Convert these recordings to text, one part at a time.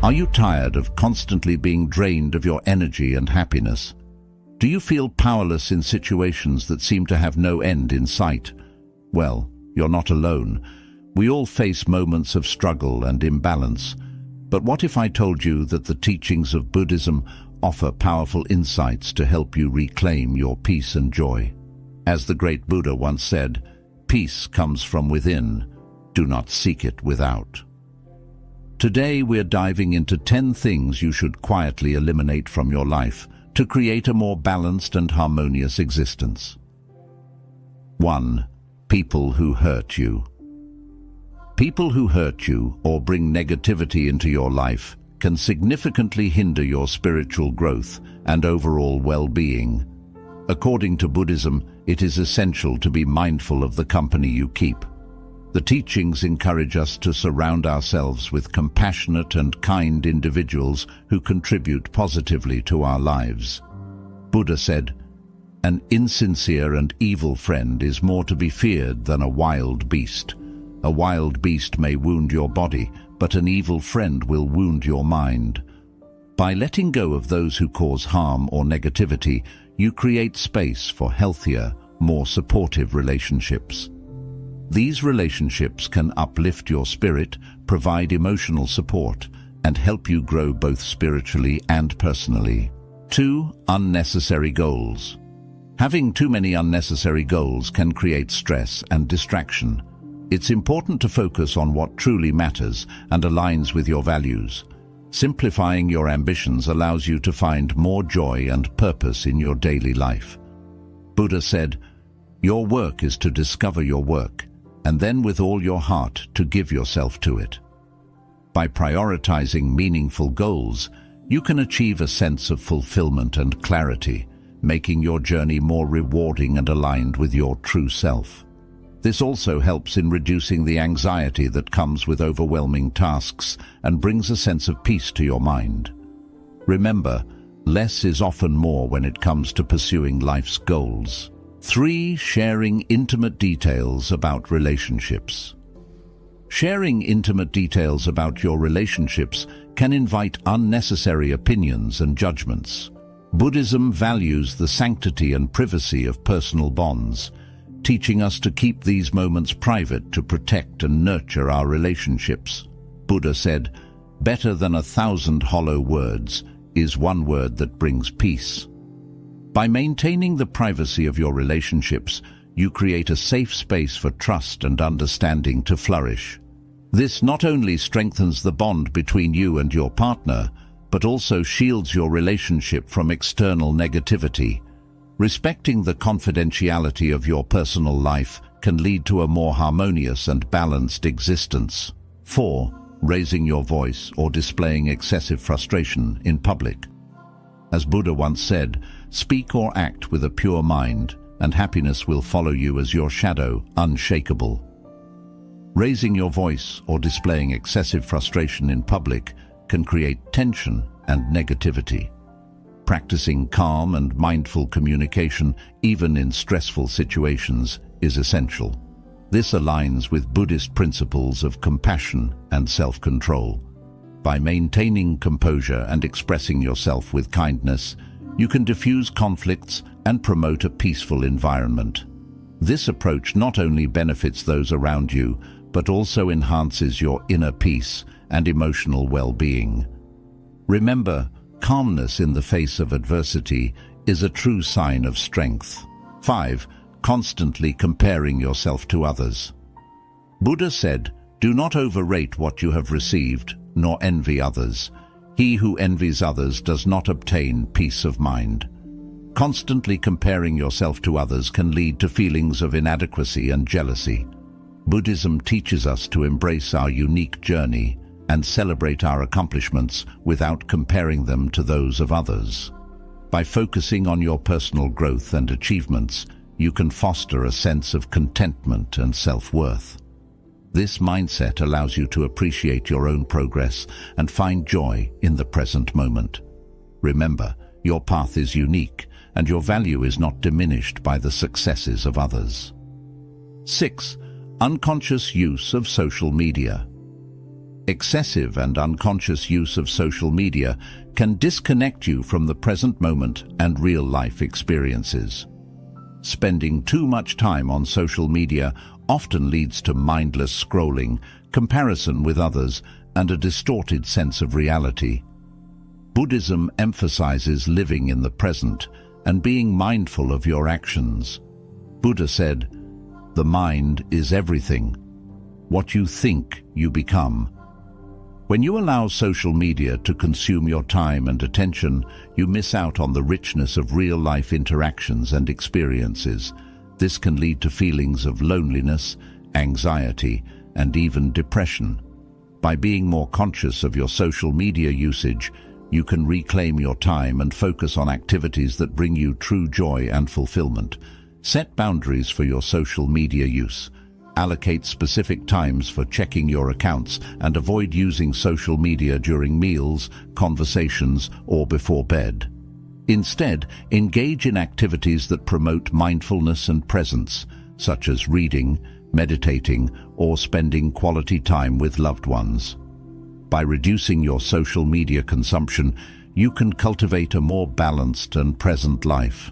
Are you tired of constantly being drained of your energy and happiness? Do you feel powerless in situations that seem to have no end in sight? Well, you're not alone. We all face moments of struggle and imbalance. But what if I told you that the teachings of Buddhism offer powerful insights to help you reclaim your peace and joy? As the great Buddha once said, "Peace comes from within. Do not seek it without." Today we're diving into 10 things you should quietly eliminate from your life to create a more balanced and harmonious existence. 1. People who hurt you. People who hurt you or bring negativity into your life can significantly hinder your spiritual growth and overall well-being. According to Buddhism, it is essential to be mindful of the company you keep. The teachings encourage us to surround ourselves with compassionate and kind individuals who contribute positively to our lives. Buddha said, "An insincere and evil friend is more to be feared than a wild beast. A wild beast may wound your body, but an evil friend will wound your mind." By letting go of those who cause harm or negativity, you create space for healthier, more supportive relationships. These relationships can uplift your spirit, provide emotional support, and help you grow both spiritually and personally. 2. Unnecessary goals. Having too many unnecessary goals can create stress and distraction. It's important to focus on what truly matters and aligns with your values. Simplifying your ambitions allows you to find more joy and purpose in your daily life. Buddha said, "Your work is to discover your work, and then with all your heart to give yourself to it." By prioritizing meaningful goals, you can achieve a sense of fulfillment and clarity, making your journey more rewarding and aligned with your true self. This also helps in reducing the anxiety that comes with overwhelming tasks and brings a sense of peace to your mind. Remember, less is often more when it comes to pursuing life's goals. 3. Sharing intimate details about relationships. Sharing intimate details about your relationships can invite unnecessary opinions and judgments. Buddhism values the sanctity and privacy of personal bonds, teaching us to keep these moments private to protect and nurture our relationships. Buddha said, "Better than 1,000 hollow words is one word that brings peace." By maintaining the privacy of your relationships, you create a safe space for trust and understanding to flourish. This not only strengthens the bond between you and your partner, but also shields your relationship from external negativity. Respecting the confidentiality of your personal life can lead to a more harmonious and balanced existence. 4. Raising your voice or displaying excessive frustration in public. As Buddha once said, "Speak or act with a pure mind, and happiness will follow you as your shadow, unshakable." Raising your voice or displaying excessive frustration in public can create tension and negativity. Practicing calm and mindful communication, even in stressful situations, is essential. This aligns with Buddhist principles of compassion and self-control. By maintaining composure and expressing yourself with kindness, you can diffuse conflicts and promote a peaceful environment. This approach not only benefits those around you, but also enhances your inner peace and emotional well-being. Remember, calmness in the face of adversity is a true sign of strength. 5. Constantly comparing yourself to others. Buddha said, "Do not overrate what you have received, nor envy others. He who envies others does not obtain peace of mind." Constantly comparing yourself to others can lead to feelings of inadequacy and jealousy. Buddhism teaches us to embrace our unique journey and celebrate our accomplishments without comparing them to those of others. By focusing on your personal growth and achievements, you can foster a sense of contentment and self-worth. This mindset allows you to appreciate your own progress and find joy in the present moment. Remember, your path is unique, and your value is not diminished by the successes of others. 6. Unconscious use of social media. Excessive and unconscious use of social media can disconnect you from the present moment and real-life experiences. Spending too much time on social media often leads to mindless scrolling, comparison with others, and a distorted sense of reality. Buddhism emphasizes living in the present and being mindful of your actions. Buddha said, "The mind is everything. What you think, you become." When you allow social media to consume your time and attention, you miss out on the richness of real-life interactions and experiences. This can lead to feelings of loneliness, anxiety, and even depression. By being more conscious of your social media usage, you can reclaim your time and focus on activities that bring you true joy and fulfillment. Set boundaries for your social media use. Allocate specific times for checking your accounts and avoid using social media during meals, conversations, or before bed. Instead, engage in activities that promote mindfulness and presence, such as reading, meditating, or spending quality time with loved ones. By reducing your social media consumption, you can cultivate a more balanced and present life.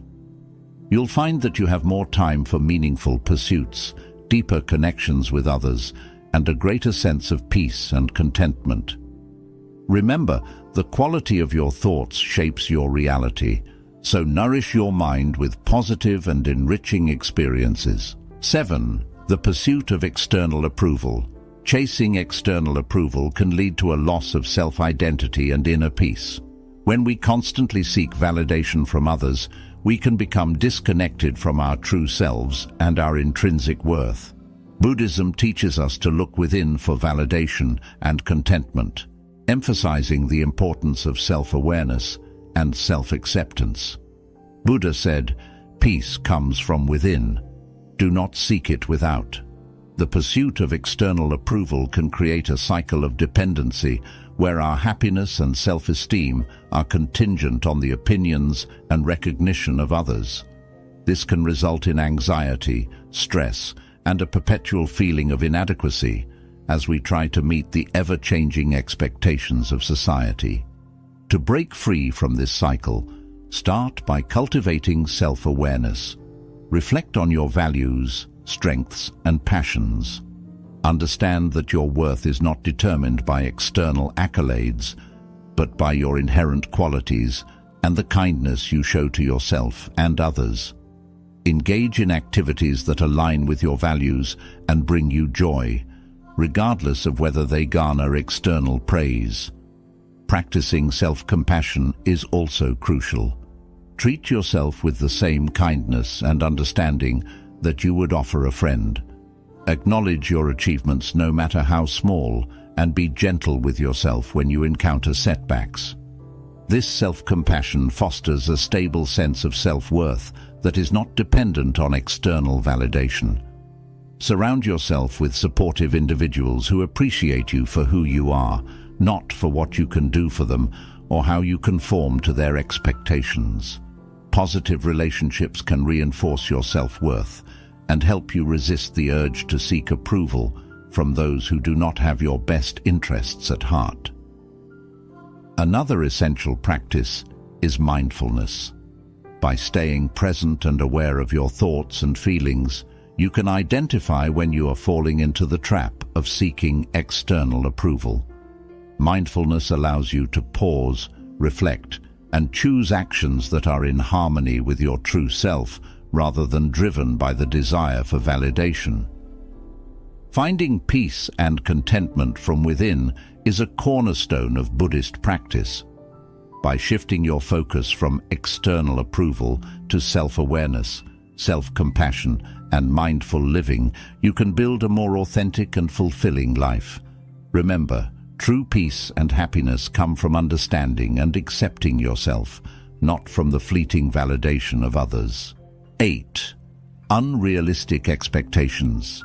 You'll find that you have more time for meaningful pursuits, deeper connections with others, and a greater sense of peace and contentment. Remember, the quality of your thoughts shapes your reality, so nourish your mind with positive and enriching experiences. 7. The pursuit of external approval. Chasing external approval can lead to a loss of self-identity and inner peace. When we constantly seek validation from others, we can become disconnected from our true selves and our intrinsic worth. Buddhism teaches us to look within for validation and contentment, emphasizing the importance of self-awareness and self-acceptance. Buddha said, "Peace comes from within. Do not seek it without." The pursuit of external approval can create a cycle of dependency where our happiness and self-esteem are contingent on the opinions and recognition of others. This can result in anxiety, stress, and a perpetual feeling of inadequacy as we try to meet the ever-changing expectations of society. To break free from this cycle, start by cultivating self-awareness. Reflect on your values, strengths, and passions. Understand that your worth is not determined by external accolades, but by your inherent qualities and the kindness you show to yourself and others. Engage in activities that align with your values and bring you joy, regardless of whether they garner external praise. Practicing self-compassion is also crucial. Treat yourself with the same kindness and understanding that you would offer a friend. Acknowledge your achievements no matter how small, and be gentle with yourself when you encounter setbacks. This self-compassion fosters a stable sense of self-worth that is not dependent on external validation. Surround yourself with supportive individuals who appreciate you for who you are, not for what you can do for them or how you conform to their expectations. Positive relationships can reinforce your self-worth and help you resist the urge to seek approval from those who do not have your best interests at heart. Another essential practice is mindfulness. By staying present and aware of your thoughts and feelings, you can identify when you are falling into the trap of seeking external approval. Mindfulness allows you to pause, reflect, and choose actions that are in harmony with your true self rather than driven by the desire for validation. Finding peace and contentment from within is a cornerstone of Buddhist practice. By shifting your focus from external approval to self-awareness, self-compassion, and mindful living, you can build a more authentic and fulfilling life. Remember, true peace and happiness come from understanding and accepting yourself, not from the fleeting validation of others. 8. Unrealistic expectations.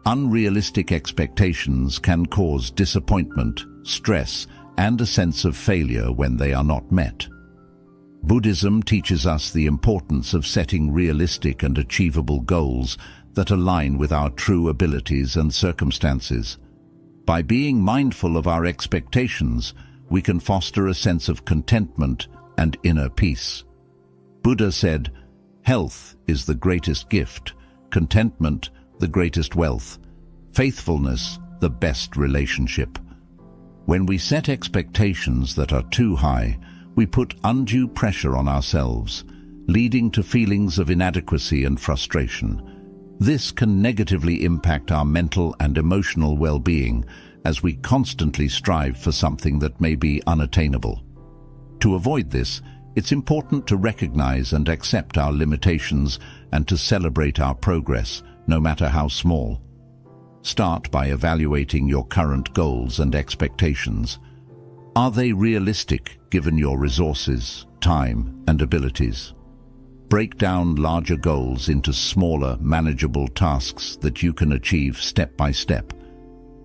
Unrealistic expectations can cause disappointment, stress, and a sense of failure when they are not met. Buddhism teaches us the importance of setting realistic and achievable goals that align with our true abilities and circumstances. By being mindful of our expectations, we can foster a sense of contentment and inner peace. Buddha said, "Health is the greatest gift, contentment the greatest wealth, faithfulness the best relationship." When we set expectations that are too high, we put undue pressure on ourselves, leading to feelings of inadequacy and frustration. This can negatively impact our mental and emotional well-being as we constantly strive for something that may be unattainable. To avoid this, it's important to recognize and accept our limitations and to celebrate our progress, no matter how small. Start by evaluating your current goals and expectations. Are they realistic given your resources, time, and abilities? Break down larger goals into smaller, manageable tasks that you can achieve step by step.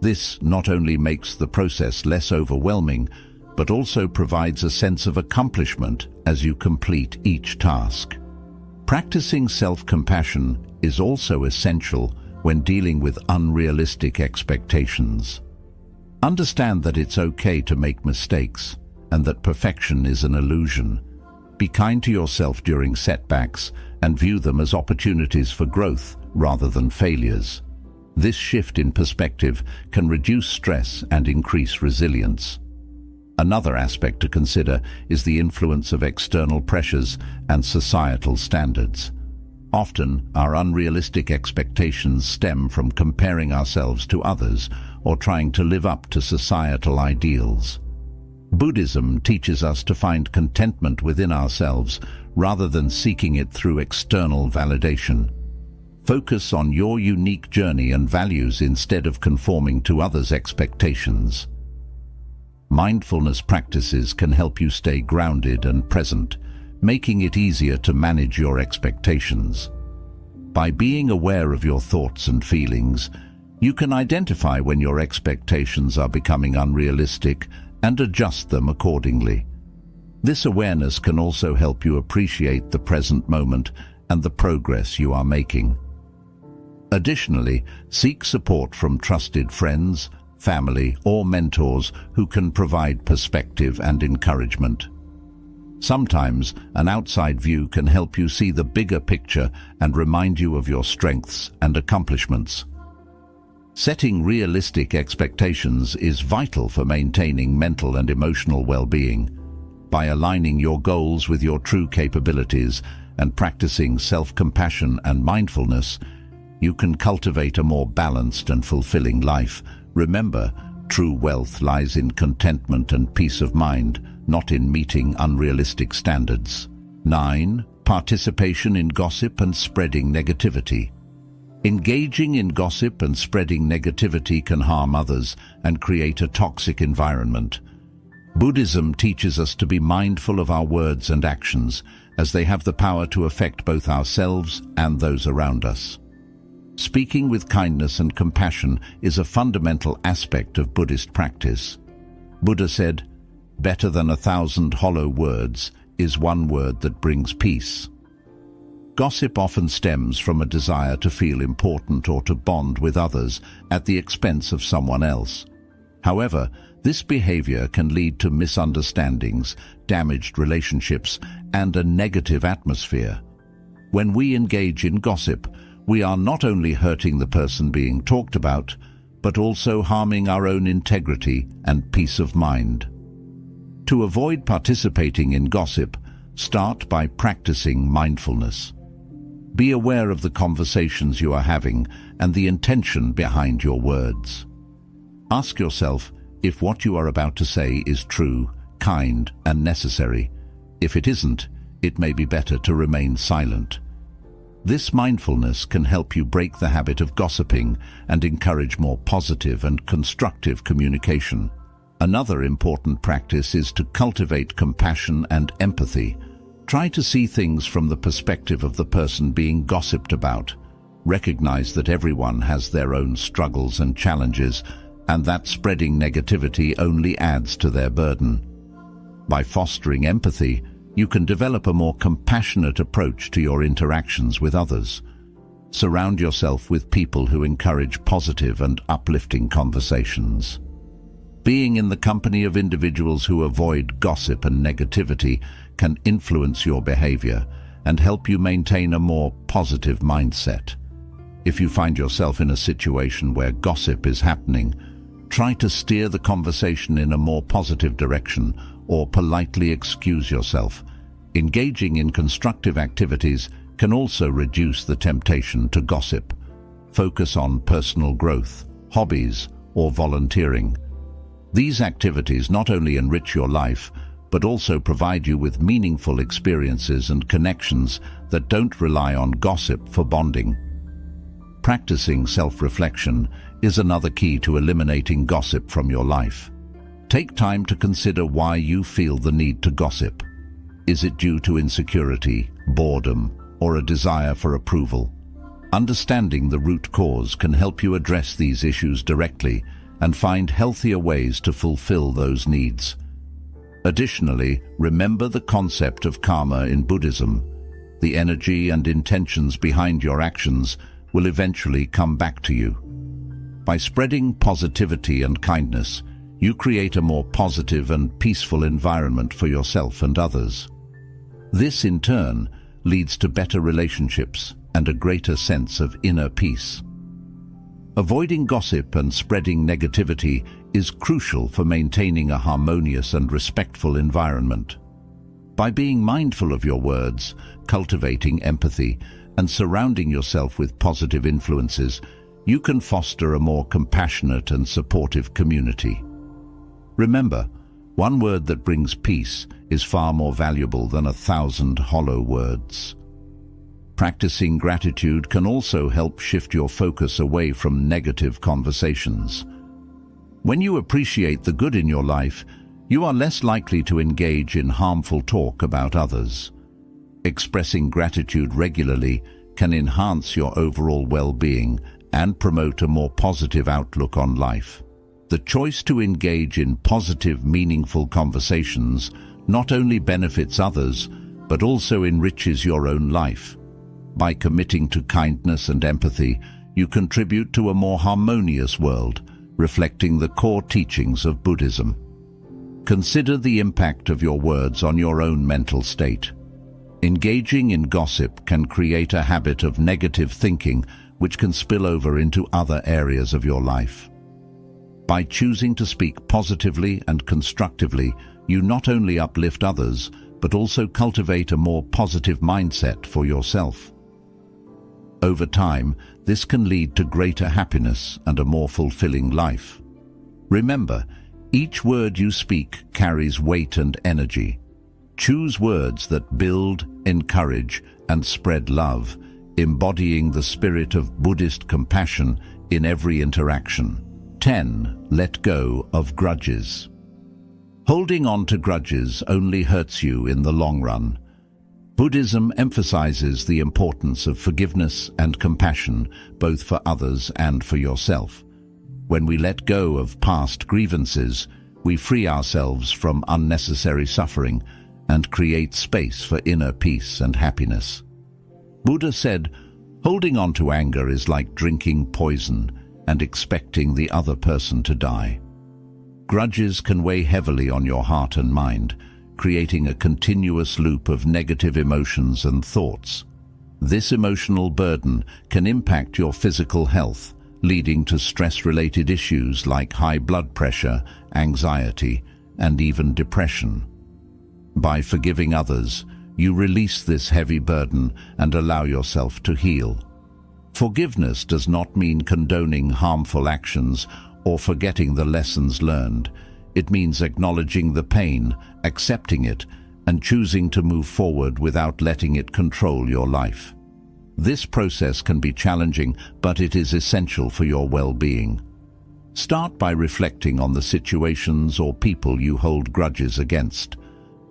This not only makes the process less overwhelming, but also provides a sense of accomplishment as you complete each task. Practicing self-compassion is also essential when dealing with unrealistic expectations. Understand that it's okay to make mistakes and that perfection is an illusion. Be kind to yourself during setbacks and view them as opportunities for growth rather than failures. This shift in perspective can reduce stress and increase resilience. Another aspect to consider is the influence of external pressures and societal standards. Often, our unrealistic expectations stem from comparing ourselves to others or trying to live up to societal ideals. Buddhism teaches us to find contentment within ourselves rather than seeking it through external validation. Focus on your unique journey and values instead of conforming to others' expectations. Mindfulness practices can help you stay grounded and present, making it easier to manage your expectations. By being aware of your thoughts and feelings, you can identify when your expectations are becoming unrealistic and adjust them accordingly. This awareness can also help you appreciate the present moment and the progress you are making. Additionally, seek support from trusted friends, family, or mentors who can provide perspective and encouragement. Sometimes, an outside view can help you see the bigger picture and remind you of your strengths and accomplishments. Setting realistic expectations is vital for maintaining mental and emotional well-being. By aligning your goals with your true capabilities and practicing self-compassion and mindfulness, you can cultivate a more balanced and fulfilling life. Remember, true wealth lies in contentment and peace of mind, not in meeting unrealistic standards. 9. Participation in gossip and spreading negativity. Engaging in gossip and spreading negativity can harm others and create a toxic environment. Buddhism teaches us to be mindful of our words and actions, as they have the power to affect both ourselves and those around us. Speaking with kindness and compassion is a fundamental aspect of Buddhist practice. Buddha said, "Better than 1,000 hollow words is one word that brings peace." Gossip often stems from a desire to feel important or to bond with others at the expense of someone else. However, this behavior can lead to misunderstandings, damaged relationships, and a negative atmosphere. When we engage in gossip, we are not only hurting the person being talked about, but also harming our own integrity and peace of mind. To avoid participating in gossip, start by practicing mindfulness. Be aware of the conversations you are having and the intention behind your words. Ask yourself if what you are about to say is true, kind, and necessary. If it isn't, it may be better to remain silent. This mindfulness can help you break the habit of gossiping and encourage more positive and constructive communication. Another important practice is to cultivate compassion and empathy. Try to see things from the perspective of the person being gossiped about. Recognize that everyone has their own struggles and challenges, and that spreading negativity only adds to their burden. By fostering empathy, you can develop a more compassionate approach to your interactions with others. Surround yourself with people who encourage positive and uplifting conversations. Being in the company of individuals who avoid gossip and negativity can influence your behavior and help you maintain a more positive mindset. If you find yourself in a situation where gossip is happening, try to steer the conversation in a more positive direction or politely excuse yourself. Engaging in constructive activities can also reduce the temptation to gossip. Focus on personal growth, hobbies, or volunteering. These activities not only enrich your life, but also provide you with meaningful experiences and connections that don't rely on gossip for bonding. Practicing self-reflection is another key to eliminating gossip from your life. Take time to consider why you feel the need to gossip. Is it due to insecurity, boredom, or a desire for approval? Understanding the root cause can help you address these issues directly and find healthier ways to fulfill those needs. Additionally, remember the concept of karma in Buddhism. The energy and intentions behind your actions will eventually come back to you. By spreading positivity and kindness, you create a more positive and peaceful environment for yourself and others. This, in turn, leads to better relationships and a greater sense of inner peace. Avoiding gossip and spreading negativity is crucial for maintaining a harmonious and respectful environment. By being mindful of your words, cultivating empathy, and surrounding yourself with positive influences, you can foster a more compassionate and supportive community. Remember, one word that brings peace is far more valuable than 1,000 hollow words. Practicing gratitude can also help shift your focus away from negative conversations. When you appreciate the good in your life, you are less likely to engage in harmful talk about others. Expressing gratitude regularly can enhance your overall well-being and promote a more positive outlook on life. The choice to engage in positive, meaningful conversations not only benefits others, but also enriches your own life. By committing to kindness and empathy, you contribute to a more harmonious world, reflecting the core teachings of Buddhism. Consider the impact of your words on your own mental state. Engaging in gossip can create a habit of negative thinking, which can spill over into other areas of your life. By choosing to speak positively and constructively, you not only uplift others, but also cultivate a more positive mindset for yourself. Over time, this can lead to greater happiness and a more fulfilling life. Remember, each word you speak carries weight and energy. Choose words that build, encourage, and spread love, embodying the spirit of Buddhist compassion in every interaction. 10. Let go of grudges. Holding on to grudges only hurts you in the long run. Buddhism emphasizes the importance of forgiveness and compassion, both for others and for yourself. When we let go of past grievances, we free ourselves from unnecessary suffering and create space for inner peace and happiness. Buddha said, "Holding on to anger is like drinking poison and expecting the other person to die." Grudges can weigh heavily on your heart and mind, creating a continuous loop of negative emotions and thoughts. This emotional burden can impact your physical health, leading to stress-related issues like high blood pressure, anxiety, and even depression. By forgiving others, you release this heavy burden and allow yourself to heal. Forgiveness does not mean condoning harmful actions or forgetting the lessons learned. It means acknowledging the pain, accepting it, and choosing to move forward without letting it control your life. This process can be challenging, but it is essential for your well-being. Start by reflecting on the situations or people you hold grudges against.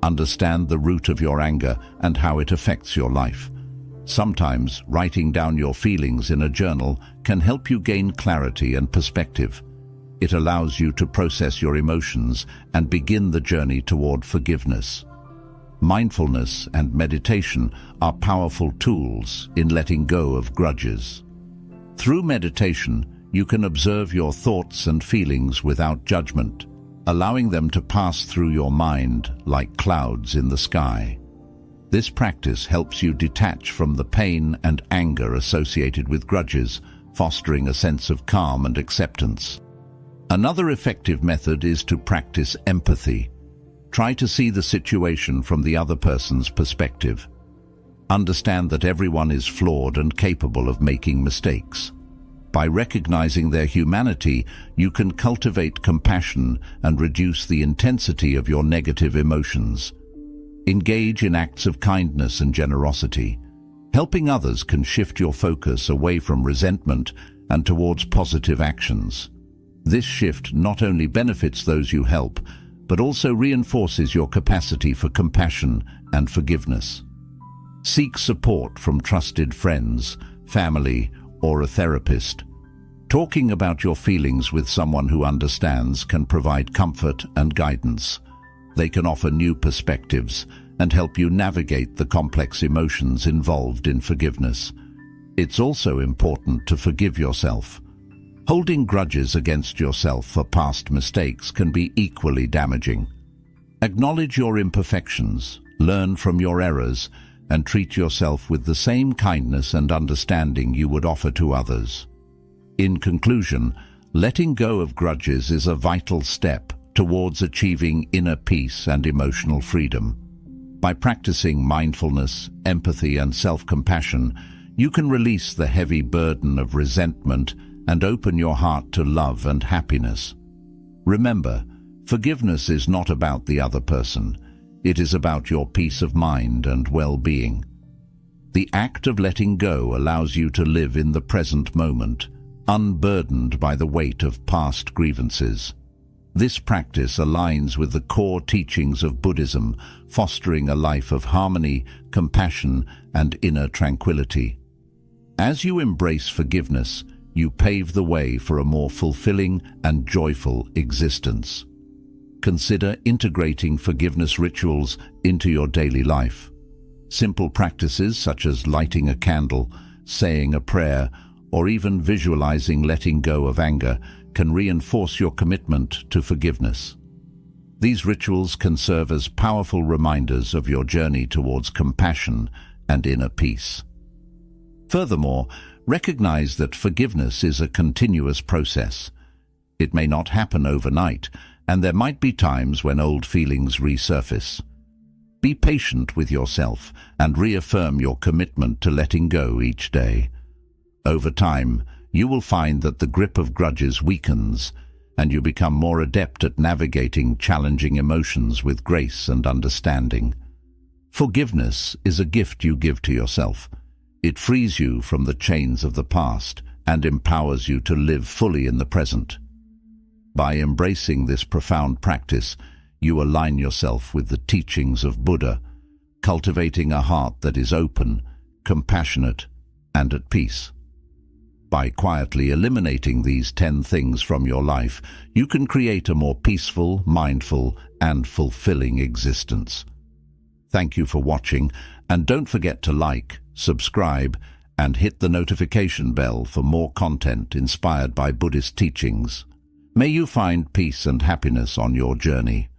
Understand the root of your anger and how it affects your life. Sometimes, writing down your feelings in a journal can help you gain clarity and perspective. It allows you to process your emotions and begin the journey toward forgiveness. Mindfulness and meditation are powerful tools in letting go of grudges. Through meditation, you can observe your thoughts and feelings without judgment, allowing them to pass through your mind like clouds in the sky. This practice helps you detach from the pain and anger associated with grudges, fostering a sense of calm and acceptance. Another effective method is to practice empathy. Try to see the situation from the other person's perspective. Understand that everyone is flawed and capable of making mistakes. By recognizing their humanity, you can cultivate compassion and reduce the intensity of your negative emotions. Engage in acts of kindness and generosity. Helping others can shift your focus away from resentment and towards positive actions. This shift not only benefits those you help, but also reinforces your capacity for compassion and forgiveness. Seek support from trusted friends, family, or a therapist. Talking about your feelings with someone who understands can provide comfort and guidance. They can offer new perspectives and help you navigate the complex emotions involved in forgiveness. It's also important to forgive yourself. Holding grudges against yourself for past mistakes can be equally damaging. Acknowledge your imperfections, learn from your errors, and treat yourself with the same kindness and understanding you would offer to others. In conclusion, letting go of grudges is a vital step towards achieving inner peace and emotional freedom. By practicing mindfulness, empathy, and self-compassion, you can release the heavy burden of resentment and open your heart to love and happiness. Remember, forgiveness is not about the other person. It is about your peace of mind and well-being. The act of letting go allows you to live in the present moment, unburdened by the weight of past grievances. This practice aligns with the core teachings of Buddhism, fostering a life of harmony, compassion, and inner tranquility. As you embrace forgiveness, you pave the way for a more fulfilling and joyful existence. Consider integrating forgiveness rituals into your daily life. Simple practices such as lighting a candle, saying a prayer, or even visualizing letting go of anger can reinforce your commitment to forgiveness. These rituals can serve as powerful reminders of your journey towards compassion and inner peace. Furthermore, recognize that forgiveness is a continuous process. It may not happen overnight, and there might be times when old feelings resurface. Be patient with yourself and reaffirm your commitment to letting go each day. Over time, you will find that the grip of grudges weakens, and you become more adept at navigating challenging emotions with grace and understanding. Forgiveness is a gift you give to yourself. It frees you from the chains of the past and empowers you to live fully in the present. By embracing this profound practice, you align yourself with the teachings of Buddha, cultivating a heart that is open, compassionate, and at peace. By quietly eliminating these 10 things from your life, you can create a more peaceful, mindful, and fulfilling existence. Thank you for watching, and don't forget to like, subscribe, and hit the notification bell for more content inspired by Buddhist teachings. May you find peace and happiness on your journey.